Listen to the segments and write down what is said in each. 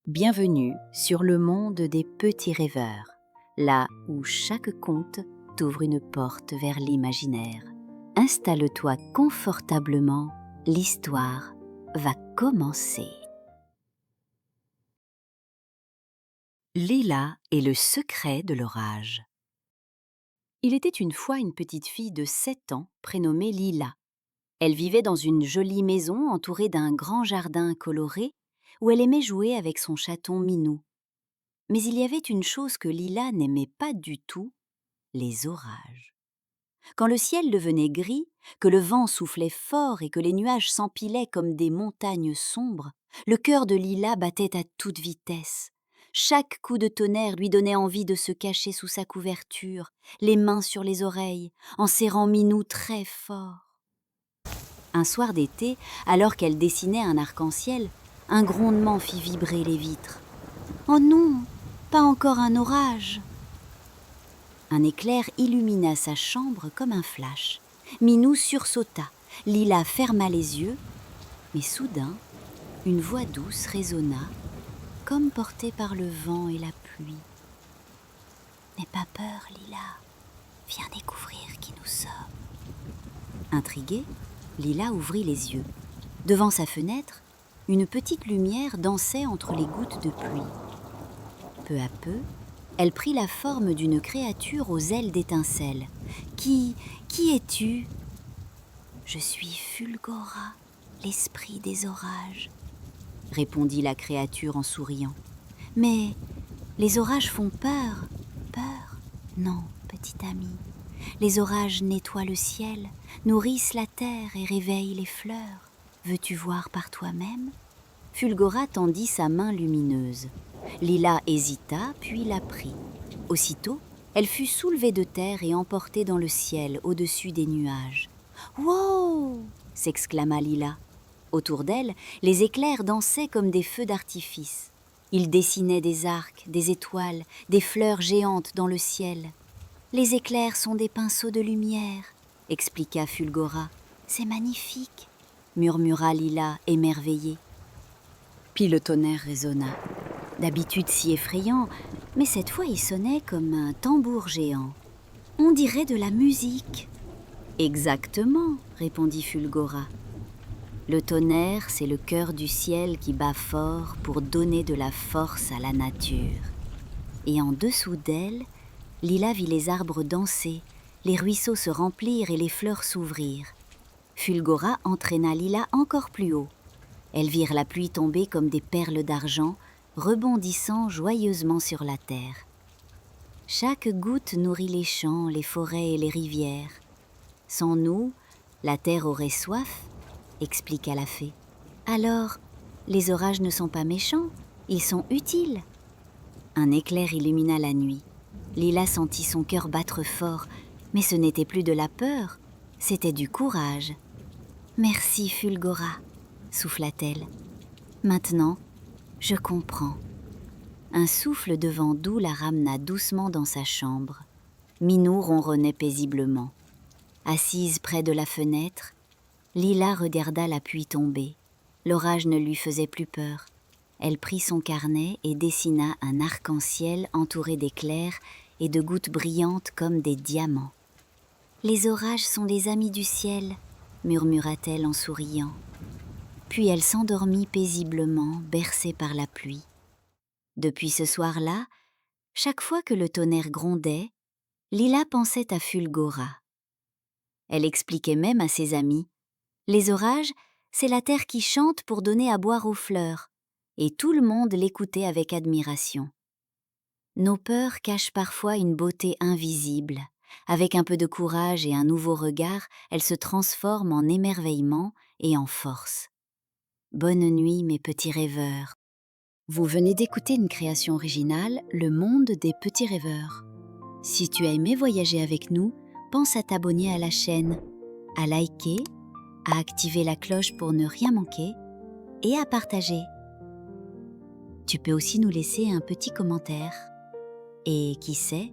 Bienvenue sur le monde des petits rêveurs, là où chaque conte t'ouvre une porte vers l'imaginaire. Installe-toi confortablement, l'histoire va commencer. Lila et le secret de l'orage. Il était une fois une petite fille de 7 ans prénommée Lila. Elle vivait dans une jolie maison entourée d'un grand jardin coloré où elle aimait jouer avec son chaton Minou. Mais il y avait une chose que Lila n'aimait pas du tout, les orages. Quand le ciel devenait gris, que le vent soufflait fort et que les nuages s'empilaient comme des montagnes sombres, le cœur de Lila battait à toute vitesse. Chaque coup de tonnerre lui donnait envie de se cacher sous sa couverture, les mains sur les oreilles, en serrant Minou très fort. Un soir d'été, alors qu'elle dessinait un arc-en-ciel, un grondement fit vibrer les vitres. « Oh non, pas encore un orage !» Un éclair illumina sa chambre comme un flash. Minou sursauta, Lila ferma les yeux, mais soudain, une voix douce résonna, comme portée par le vent et la pluie. « N'aie pas peur, Lila, viens découvrir qui nous sommes. » Intriguée, Lila ouvrit les yeux. Devant sa fenêtre, une petite lumière dansait entre les gouttes de pluie. Peu à peu, elle prit la forme d'une créature aux ailes d'étincelles. « Qui es-tu » ?« Je suis Fulgora, l'esprit des orages, » répondit la créature en souriant. « Mais les orages font peur. » »« Peur ? Non, petite amie. Les orages nettoient le ciel, nourrissent la terre et réveillent les fleurs. Veux-tu voir par toi-même » Fulgora tendit sa main lumineuse. Lila hésita, puis la prit. Aussitôt, elle fut soulevée de terre et emportée dans le ciel, au-dessus des nuages. « Wow !» s'exclama Lila. Autour d'elle, les éclairs dansaient comme des feux d'artifice. Ils dessinaient des arcs, des étoiles, des fleurs géantes dans le ciel. « Les éclairs sont des pinceaux de lumière », expliqua Fulgora. « C'est magnifique », murmura Lila, émerveillée. Puis le tonnerre résonna. D'habitude si effrayant, mais cette fois il sonnait comme un tambour géant. « On dirait de la musique !»« Exactement !» répondit Fulgora. « Le tonnerre, c'est le cœur du ciel qui bat fort pour donner de la force à la nature. » Et en dessous d'elle, Lila vit les arbres danser, les ruisseaux se remplir et les fleurs s'ouvrir. Fulgora entraîna Lila encore plus haut. Elles virent la pluie tomber comme des perles d'argent, rebondissant joyeusement sur la terre. Chaque goutte nourrit les champs, les forêts et les rivières. Sans nous, la terre aurait soif, expliqua la fée. Alors, les orages ne sont pas méchants, ils sont utiles. Un éclair illumina la nuit. Lila sentit son cœur battre fort, mais ce n'était plus de la peur, c'était du courage. « Merci, Fulgora » souffla-t-elle. « Maintenant, je comprends. » Un souffle de vent doux la ramena doucement dans sa chambre. Minou ronronnait paisiblement. Assise près de la fenêtre, Lila regarda la pluie tomber. L'orage ne lui faisait plus peur. Elle prit son carnet et dessina un arc-en-ciel entouré d'éclairs et de gouttes brillantes comme des diamants. « Les orages sont les amis du ciel » murmura-t-elle en souriant. Puis elle s'endormit paisiblement, bercée par la pluie. Depuis ce soir-là, chaque fois que le tonnerre grondait, Lila pensait à Fulgora. Elle expliquait même à ses amis « Les orages, c'est la terre qui chante pour donner à boire aux fleurs. » Et tout le monde l'écoutait avec admiration. Nos peurs cachent parfois une beauté invisible. Avec un peu de courage et un nouveau regard, elles se transforment en émerveillement et en force. Bonne nuit, mes petits rêveurs. Vous venez d'écouter une création originale, Le Monde des Petits Rêveurs. Si tu as aimé voyager avec nous, pense à t'abonner à la chaîne, à liker, à activer la cloche pour ne rien manquer et à partager. Tu peux aussi nous laisser un petit commentaire. Et qui sait,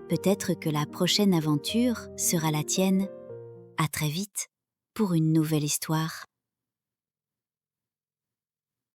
peut-être que la prochaine aventure sera la tienne. À très vite pour une nouvelle histoire.